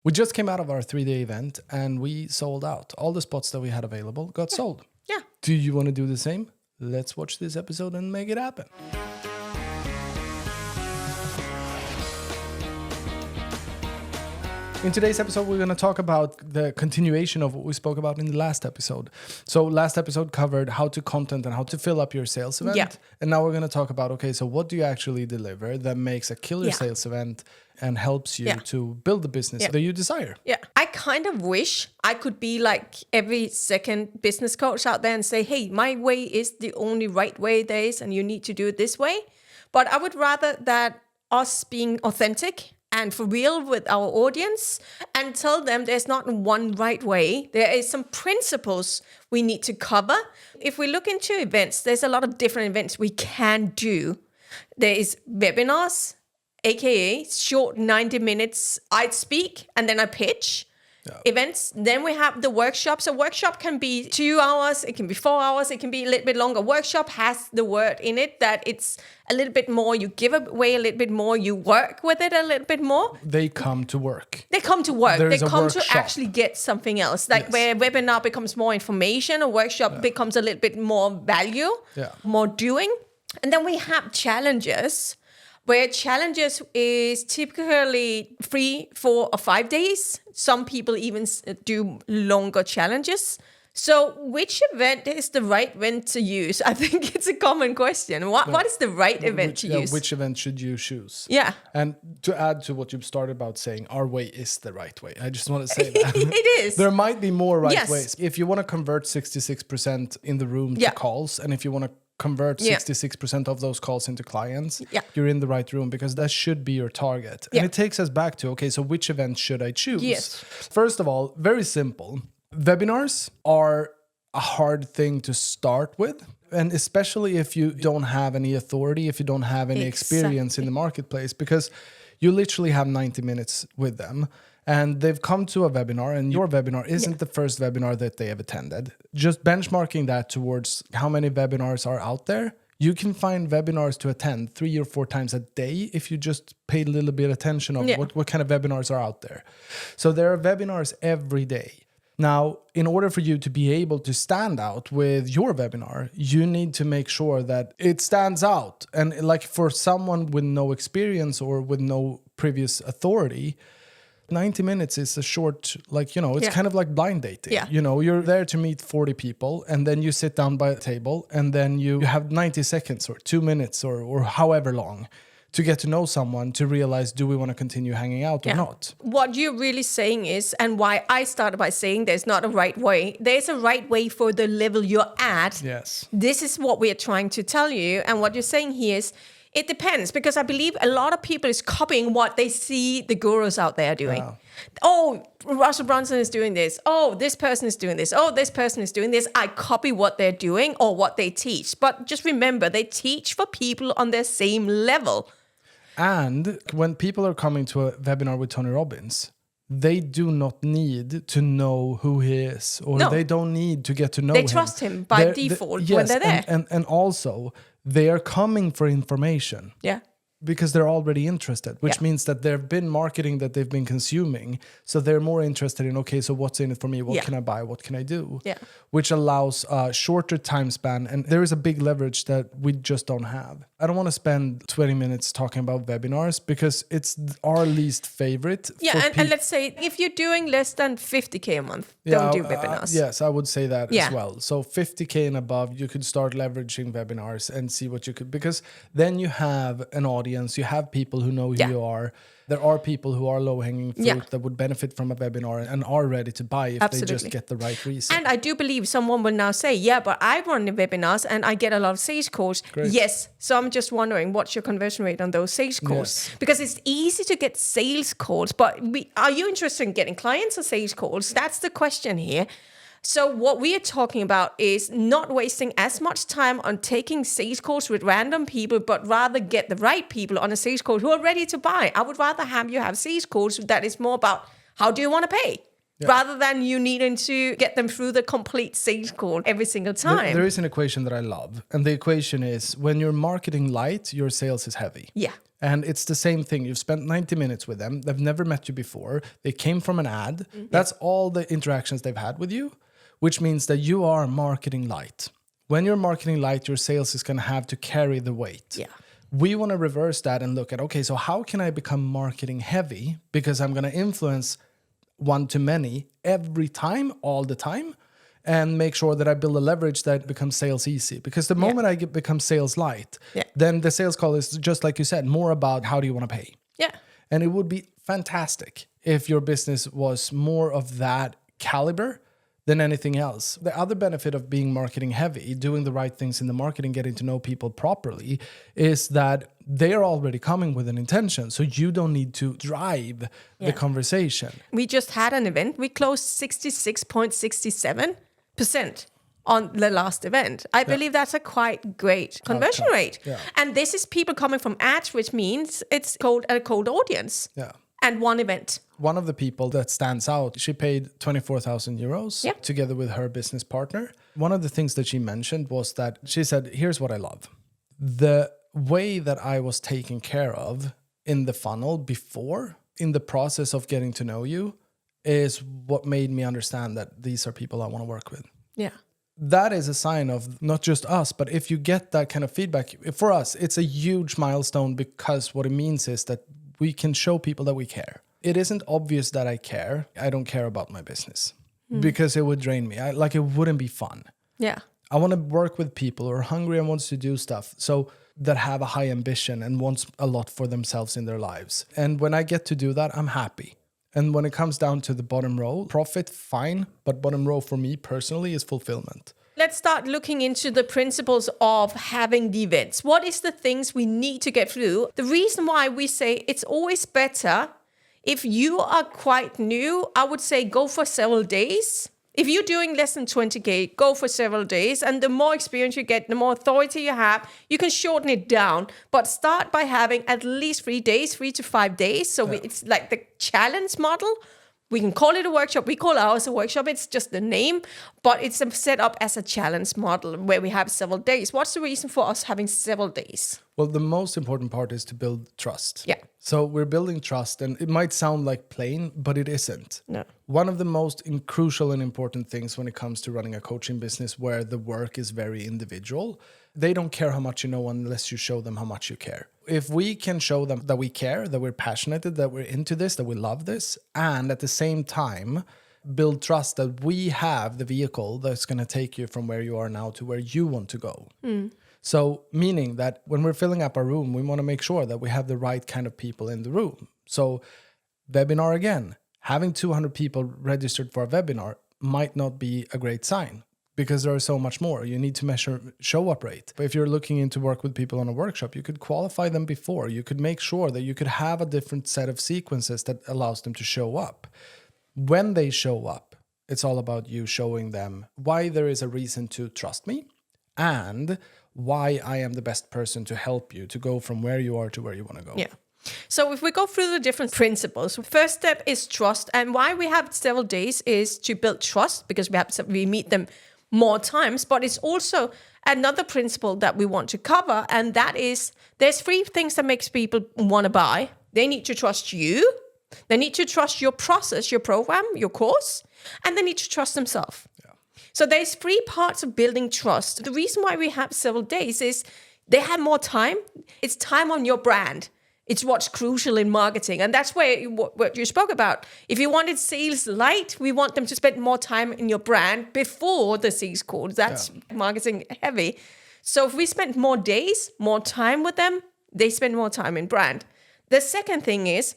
We just came out of our 3-day event and we sold out. All the spots that we had available got sold. Yeah. Do you want to do the same? Let's watch this episode and make it happen. In today's episode, we're going to talk about the continuation of what we spoke about in the last episode. So last episode covered how to content and how to fill up your sales event. Yeah. And now we're going to talk about, okay, so what do you actually deliver that makes a killer sales event and helps you to build the business that you desire? Yeah. I kind of wish I could be like every second business coach out there and say, hey, my way is the only right way there is, and you need to do it this way. But I would rather that us being authentic and for real with our audience and tell them there's not one right way. There is some principles we need to cover. If we look into events, there's a lot of different events we can do. There is webinars, aka short 90 minutes. I speak and then I pitch. Events. Then we have the workshops. A workshop can be 2 hours, it can be 4 hours, it can be a little bit longer. Workshop has the word in it that it's a little bit more, you give away a little bit more, you work with it a little bit more. They come to work. They come to work. There's they come workshop. to actually get something else. Like where a webinar becomes more information, a workshop becomes a little bit more value, more doing. And then we have challenges, where challenges is typically 3, 4, or 5 days. Some people even do longer challenges. So which event is the right event to use? I think it's a common question. What is the right event to use? Which event should you choose? Yeah. And to add to what you've started about saying, our way is the right way. I just want to say that. It is. There might be more right ways. If you want to convert 66% in the room to calls, and if you want to convert 66% of those calls into clients, you're in the right room, because that should be your target. And it takes us back to, okay, so which event should I choose? Yes. First of all, very simple. Webinars are a hard thing to start with. And especially if you don't have any authority, if you don't have any experience in the marketplace, because you literally have 90 minutes with them. And they've come to a webinar, and your webinar isn't the first webinar that they have attended. Just benchmarking that towards how many webinars are out there. You can find webinars to attend 3 or 4 times a day if you just pay a little bit of attention of what kind of webinars are out there. So there are webinars every day. Now, in order for you to be able to stand out with your webinar, you need to make sure that it stands out. And like for someone with no experience or with no previous authority, 90 minutes is a short, it's kind of like blind dating. Yeah. You're there to meet 40 people, and then you sit down by a table, and then you have 90 seconds or 2 minutes or however long to get to know someone, to realize, do we want to continue hanging out or not? What you're really saying is, and why I started by saying there's not a right way, there's a right way for the level you're at. Yes. This is what we are trying to tell you. And what you're saying here is, it depends, because I believe a lot of people is copying what they see the gurus out there doing. Yeah. Oh, Russell Brunson is doing this. Oh, this person is doing this. Oh, this person is doing this. I copy what they're doing or what they teach. But just remember, they teach for people on their same level. And when people are coming to a webinar with Tony Robbins, they do not need to know who he is, or they don't need to get to know him. They trust him by default when they're there. And also, they are coming for information. Yeah. Because they're already interested, which means that there have been marketing that they've been consuming. So they're more interested in, okay, so what's in it for me? What can I buy? What can I do? Yeah. Which allows a shorter time span. And there is a big leverage that we just don't have. I don't want to spend 20 minutes talking about webinars, because it's our least favorite. Yeah, and let's say if you're doing less than 50K a month, don't do webinars. Yes, I would say that as well. So 50K and above, you could start leveraging webinars and see what you could, because then you have an audience. You have people who know who you are. There are people who are low-hanging fruit that would benefit from a webinar and are ready to buy if they just get the right reason. And I do believe someone will now say, but I run the webinars and I get a lot of sales calls. Great. Yes. So I'm just wondering, what's your conversion rate on those sales calls? Yes. Because it's easy to get sales calls, but are you interested in getting clients or sales calls? That's the question here. So what we are talking about is not wasting as much time on taking sales calls with random people, but rather get the right people on a sales call who are ready to buy. I would rather have you have sales calls that is more about, how do you want to pay? rather than you needing to get them through the complete sales call every single time. There is an equation that I love. And the equation is when you're marketing light, your sales is heavy. Yeah. And it's the same thing. You've spent 90 minutes with them. They've never met you before. They came from an ad. That's all the interactions they've had with you, which means that you are marketing light. When you're marketing light, your sales is going to have to carry the weight. Yeah. We want to reverse that and look at, okay, so how can I become marketing heavy? Because I'm going to influence one-to-many every time, all the time, and make sure that I build a leverage that becomes sales easy. Because the moment I become sales light, then the sales call is, just like you said, more about how do you want to pay. Yeah. And it would be fantastic if your business was more of that caliber than anything else. The other benefit of being marketing heavy, doing the right things in the marketing, getting to know people properly, is that they are already coming with an intention. So you don't need to drive the conversation. We just had an event. We closed 66.67% on the last event. I believe that's a quite great conversion rate. Yeah. And this is people coming from ads, which means it's a cold audience. Yeah. And one event. One of the people that stands out, she paid 24,000 euros together with her business partner. One of the things that she mentioned was that she said, here's what I love. The way that I was taken care of in the funnel before, in the process of getting to know you, is what made me understand that these are people I want to work with. Yeah. That is a sign of not just us, but if you get that kind of feedback, for us, it's a huge milestone, because what it means is that we can show people that we care. It isn't obvious that I care. I don't care about my business because it would drain me. It wouldn't be fun. Yeah. I want to work with people who are hungry and wants to do stuff. So that have a high ambition and wants a lot for themselves in their lives. And when I get to do that, I'm happy. And when it comes down to the bottom row, profit, fine. But bottom row for me personally is fulfillment. Let's start looking into the principles of having the events. What is the things we need to get through? The reason why we say it's always better, if you are quite new, I would say go for several days. If you're doing less than 20K, go for several days. And the more experience you get, the more authority you have, you can shorten it down. But start by having at least 3 days, 3 to 5 days. So it's like the challenge model. We can call it a workshop. We call ours a workshop. It's just the name, but it's set up as a challenge model where we have several days. What's the reason for us having several days? Well, the most important part is to build trust. Yeah. So we're building trust, and it might sound like plain, but it isn't. No. One of the most crucial and important things when it comes to running a coaching business where the work is very individual, they don't care how much you know unless you show them how much you care. If we can show them that we care, that we're passionate, that we're into this, that we love this, and at the same time build trust that we have the vehicle that's going to take you from where you are now to where you want to go. So meaning that when we're filling up our room, we want to make sure that we have the right kind of people in the room. So webinar again, having 200 people registered for a webinar might not be a great sign, because there is so much more. You need to measure show-up rate. But if you're looking into work with people on a workshop, you could qualify them before. You could make sure that you could have a different set of sequences that allows them to show up. When they show up, it's all about you showing them why there is a reason to trust me and why I am the best person to help you to go from where you are to where you want to go. Yeah. So if we go through the different principles, first step is trust. And why we have several days is to build trust, because we meet them more times. But it's also another principle that we want to cover, and that is there's 3 things that makes people want to buy. They need to trust you. They need to trust your process, your program, your course, and they need to trust themselves. Yeah. So there's 3 parts of building trust. The reason why we have several days is they have more time. It's time on your brand. It's what's crucial in marketing. And that's where what you spoke about. If you wanted sales light, we want them to spend more time in your brand before the sales call. That's marketing heavy. So if we spend more days, more time with them, they spend more time in brand. The second thing is,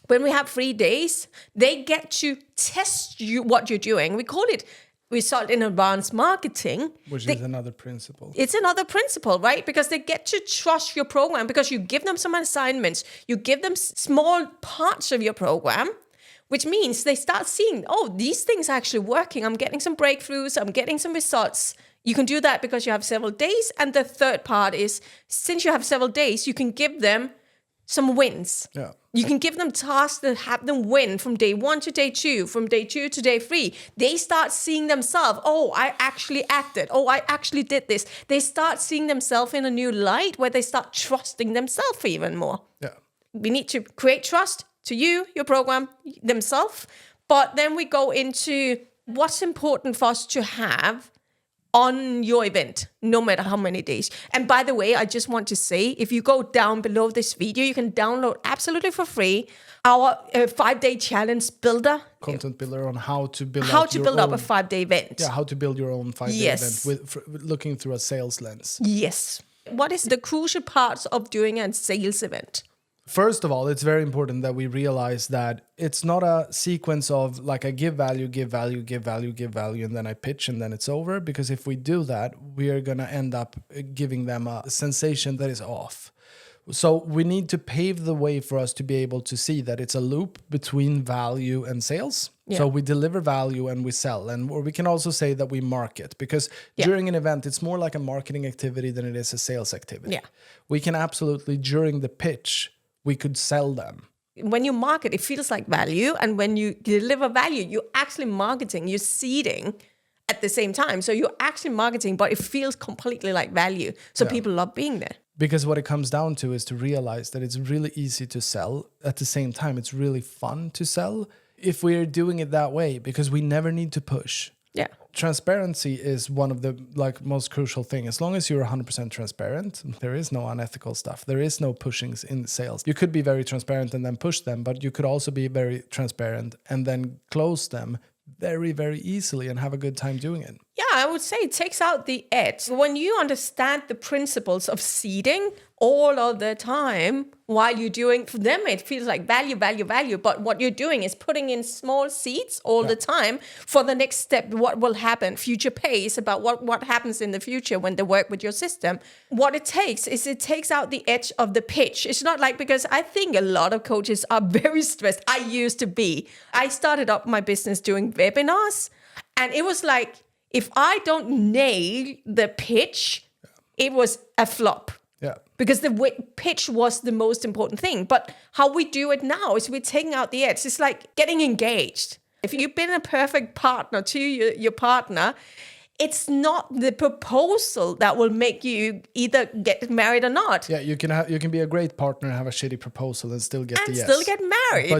when we have 3 days, they get to test you what you're doing. We call it result in advanced marketing. Which is another principle. It's another principle, right? Because they get to trust your program, because you give them some assignments, you give them small parts of your program, which means they start seeing, oh, these things are actually working. I'm getting some breakthroughs. I'm getting some results. You can do that because you have several days. And the third part is, since you have several days, you can give them some wins. Yeah. You can give them tasks that have them win from day 1 to day 2, from day 2 to day 3. They start seeing themselves, oh, I actually acted. Oh, I actually did this. They start seeing themselves in a new light where they start trusting themselves even more. Yeah. We need to create trust to you, your program, themselves. But then we go into what's important for us to have on your event, no matter how many days. And by the way, I just want to say, if you go down below this video, you can download absolutely for free our 5-day challenge builder. Content builder on how to build up a 5-day event. Yeah, how to build your own 5-day Yes. event with looking through a sales lens. Yes. What is the crucial parts of doing a sales event? First of all, it's very important that we realize that it's not a sequence of like I give value, give value, give value, give value, and then I pitch and then it's over. Because if we do that, we are going to end up giving them a sensation that is off. So we need to pave the way for us to be able to see that it's a loop between value and sales. Yeah. So we deliver value and we sell. And or we can also say that we market, because during an event, it's more like a marketing activity than it is a sales activity. Yeah. We can absolutely, during the pitch, we could sell them. When you market, it feels like value. And when you deliver value, you're actually marketing, you're seeding at the same time. So you're actually marketing, but it feels completely like value. So people love being there. Because what it comes down to is to realize that it's really easy to sell. At the same time, it's really fun to sell if we're doing it that way, because we never need to push. Yeah. Transparency is one of the most crucial thing. As long as you're 100% transparent, there is no unethical stuff. There is no pushings in sales. You could be very transparent and then push them, but you could also be very transparent and then close them very, very easily and have a good time doing it. Yeah, I would say it takes out the edge. When you understand the principles of seeding all of the time while you're doing, for them it feels like value, value, value. But what you're doing is putting in small seeds all the time for the next step, what will happen, future pace, about what happens in the future when they work with your system. What it takes is it takes out the edge of the pitch. It's not like, because I think a lot of coaches are very stressed. I used to be. I started up my business doing webinars, and it was like, if I don't nail the pitch, it was a flop. Yeah. Because the pitch was the most important thing. But how we do it now is we're taking out the edge. It's like getting engaged. If you've been a perfect partner to your partner, it's not the proposal that will make you either get married or not. Yeah, you can be a great partner and have a shitty proposal and still get the yes. And still get married.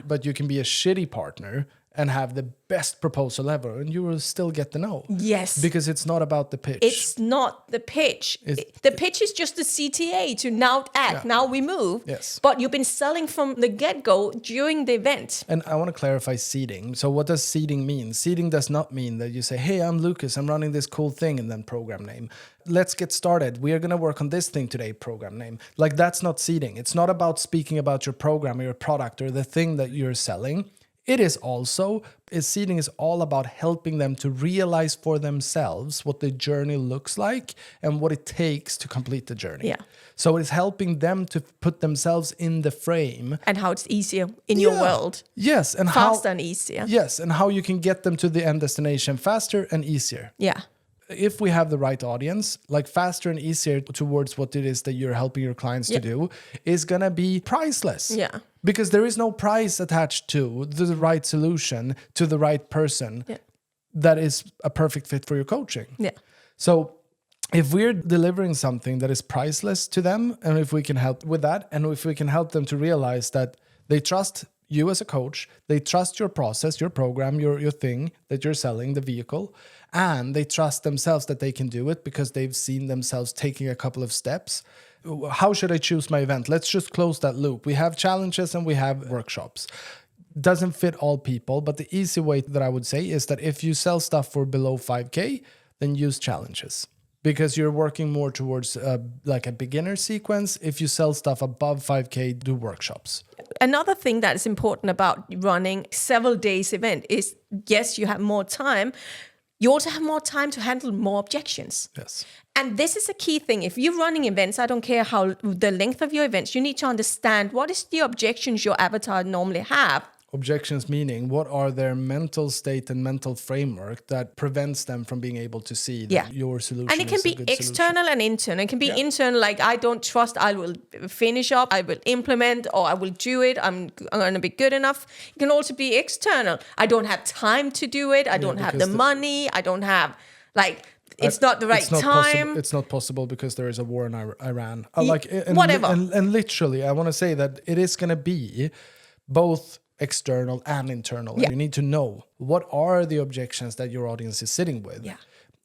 But you can be a shitty partner and have the best proposal ever, and you will still get the no. Yes. Because it's not about the pitch. It's not the pitch. The pitch is just the CTA to now act, now we move. Yes. But you've been selling from the get-go during the event. And I want to clarify seeding. So what does seeding mean? Seeding does not mean that you say, hey, I'm Lucas, I'm running this cool thing, and then program name. Let's get started. We are going to work on this thing today, program name. Like, that's not seeding. It's not about speaking about your program or your product or the thing that you're selling. It is also, seeding is all about helping them to realize for themselves what the journey looks like and what it takes to complete the journey. Yeah. So it's helping them to put themselves in the frame. And how it's easier in your world. Yes. And faster and easier. Yes. And how you can get them to the end destination faster and easier. Yeah. If we have the right audience, like faster and easier towards what it is that you're helping your clients to do is going to be priceless. Yeah. Because there is no price attached to the right solution to the right person that is a perfect fit for your coaching. Yeah. So if we're delivering something that is priceless to them, and if we can help with that, and if we can help them to realize that they trust you as a coach, they trust your process, your program, your thing that you're selling, the vehicle, and they trust themselves that they can do it because they've seen themselves taking a couple of steps. How should I choose my event? Let's just close that loop. We have challenges and we have workshops. Doesn't fit all people, but the easy way that I would say is that if you sell stuff for below 5K, then use challenges. Because you're working more towards like a beginner sequence. If you sell stuff above 5K, do workshops. Another thing that is important about running several days event is, yes, you have more time. You also have more time to handle more objections. Yes. And this is a key thing. If you're running events, I don't care how the length of your events, you need to understand what is the objections your avatar normally have Objections meaning what are their mental state and mental framework that prevents them from being able to see that your solution And it can is a be good external solution. and internal. It can be internal, like I don't trust, I will finish up, I will implement, or I will do it, I'm going to be good enough. It can also be external. I don't have time to do it. I don't have the money. I don't have, like, it's not the right time. It's not possible because there is a war in Iran. Whatever. And literally, I want to say that it is going to be both external and internal. You need to know what are the objections that your audience is sitting with. Yeah.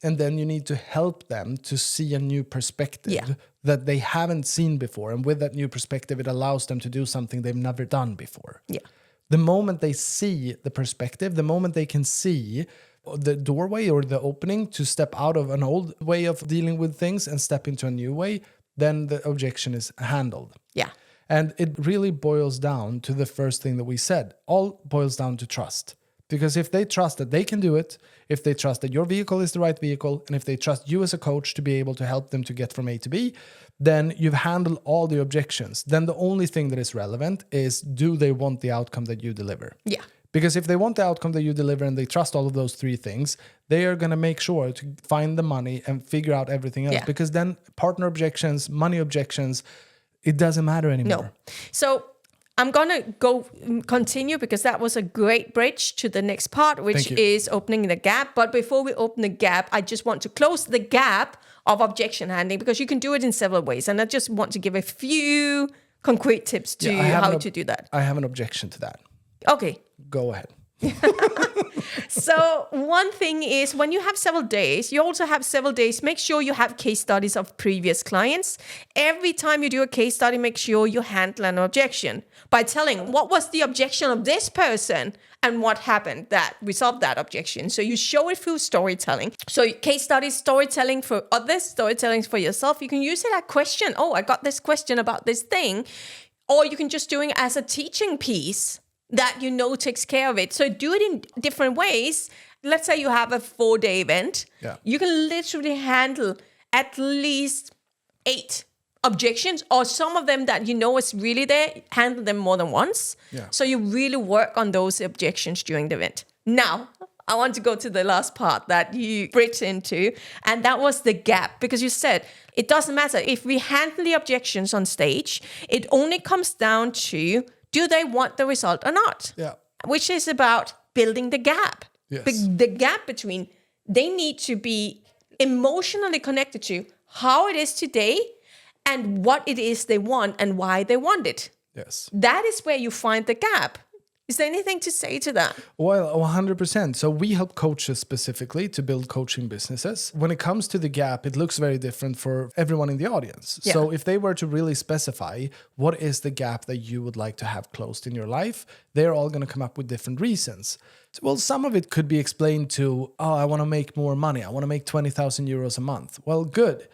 And then you need to help them to see a new perspective that they haven't seen before. And with that new perspective, it allows them to do something they've never done before. Yeah. The moment they see the perspective, the moment they can see the doorway or the opening to step out of an old way of dealing with things and step into a new way, then the objection is handled. Yeah. And it really boils down to the first thing that we said. All boils down to trust. Because if they trust that they can do it, if they trust that your vehicle is the right vehicle, and if they trust you as a coach to be able to help them to get from A to B, then you've handled all the objections. Then the only thing that is relevant is, do they want the outcome that you deliver? Yeah. Because if they want the outcome that you deliver and they trust all of those three things, they are going to make sure to find the money and figure out everything else. Yeah. Because then partner objections, money objections, it doesn't matter anymore. No. So I'm going to continue because that was a great bridge to the next part, which is opening the gap. But before we open the gap, I just want to close the gap of objection handling because you can do it in several ways. And I just want to give a few concrete tips to how to do that. I have an objection to that. Okay. Go ahead. So one thing is when you have several days, you also have several days, make sure you have case studies of previous clients. Every time you do a case study, make sure you handle an objection by telling what was the objection of this person and what happened that resolved that objection. So you show it through storytelling. So case studies, storytelling for others, storytelling for yourself. You can use it as a question. Oh, I got this question about this thing. Or you can just do it as a teaching piece that you know takes care of it. So do it in different ways. Let's say you have a 4-day event. Yeah. You can literally handle at least 8 objections, or some of them that you know is really there, handle them more than once. Yeah. So you really work on those objections during the event. Now, I want to go to the last part that you bridged into, and that was the gap. Because you said it doesn't matter if we handle the objections on stage, it only comes down to, do they want the result or not? Yeah. Which is about building the gap. Yes. The gap between, they need to be emotionally connected to how it is today and what it is they want and why they want it. Yes. That is where you find the gap. Is there anything to say to that? Well, 100%. So we help coaches specifically to build coaching businesses. When it comes to the gap, it looks very different for everyone in the audience. Yeah. So if they were to really specify what is the gap that you would like to have closed in your life, they're all going to come up with different reasons. Well, some of it could be explained to, oh, I want to make more money. I want to make 20,000 euros a month. Well, good.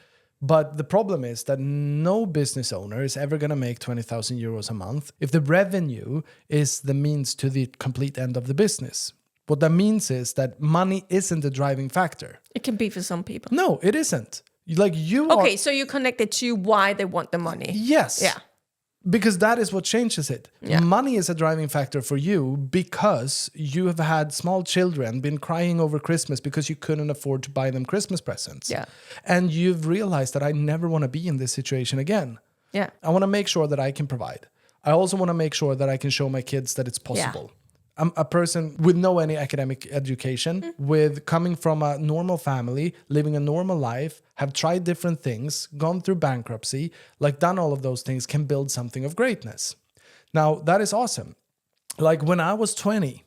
But the problem is that no business owner is ever going to make 20,000 euros a month if the revenue is the means to the complete end of the business. What that means is that money isn't the driving factor. It can be for some people. No, it isn't. Okay, so you connect it to why they want the money. Yes. Yeah. Because that is what changes it. Yeah. Money is a driving factor for you because you have had small children been crying over Christmas because you couldn't afford to buy them Christmas presents. Yeah. And you've realized that I never want to be in this situation again. Yeah. I want to make sure that I can provide. I also want to make sure that I can show my kids that it's possible. I'm a person with no any academic education, with coming from a normal family, living a normal life, have tried different things, gone through bankruptcy, like done all of those things, can build something of greatness. Now, that is awesome. Like when I was 20,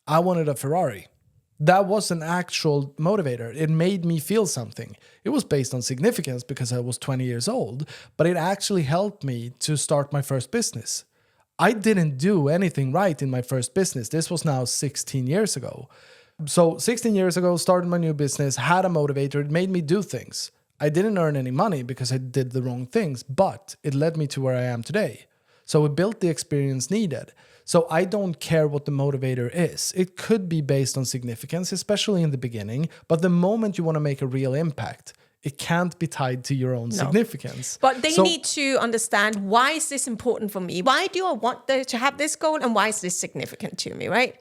I wanted a Ferrari. That was an actual motivator. It made me feel something. It was based on significance because I was 20 years old, but it actually helped me to start my first business. I didn't do anything right in my first business. This was now 16 years ago. So 16 years ago, started my new business, had a motivator. It made me do things. I didn't earn any money because I did the wrong things, but it led me to where I am today. So it built the experience needed. So I don't care what the motivator is. It could be based on significance, especially in the beginning. But the moment you want to make a real impact, it can't be tied to your own significance. But they need to understand, why is this important for me? Why do I want to have this goal? And why is this significant to me, right?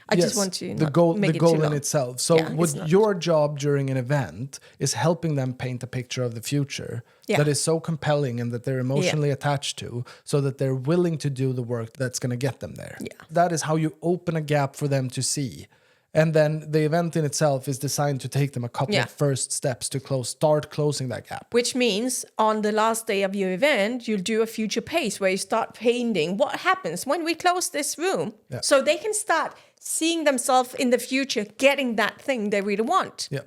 I just want to the goal in long. itself. So your job during an event is helping them paint a picture of the future that is so compelling and that they're emotionally attached to, so that they're willing to do the work that's going to get them there. Yeah. That is how you open a gap for them to see. And then the event in itself is designed to take them a couple of first steps to start closing that gap. Which means on the last day of your event, you'll do a future pace where you start painting what happens when we close this room. Yeah. So they can start seeing themselves in the future getting that thing they really want. Yeah.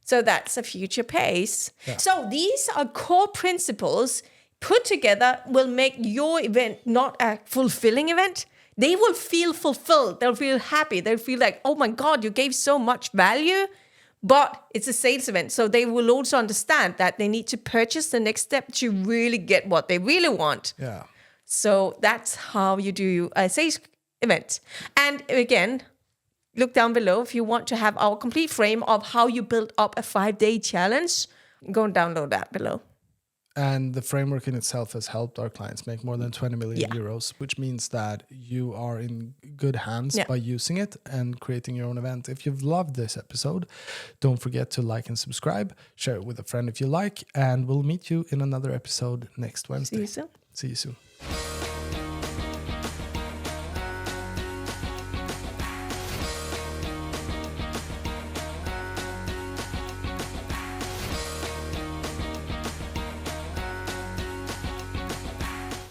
So that's a future pace. Yeah. So these are core principles put together will make your event not a fulfilling event. They will feel fulfilled. They'll feel happy. They'll feel like, oh my God, you gave so much value. But it's a sales event. So they will also understand that they need to purchase the next step to really get what they really want. Yeah. So that's how you do a sales event. And again, look down below if you want to have our complete frame of how you build up a 5-day challenge. Go and download that below. And the framework in itself has helped our clients make more than 20 million euros, which means that you are in good hands by using it and creating your own event. If you've loved this episode, don't forget to like and subscribe. Share it with a friend if you like. And we'll meet you in another episode next Wednesday. See you soon. See you soon.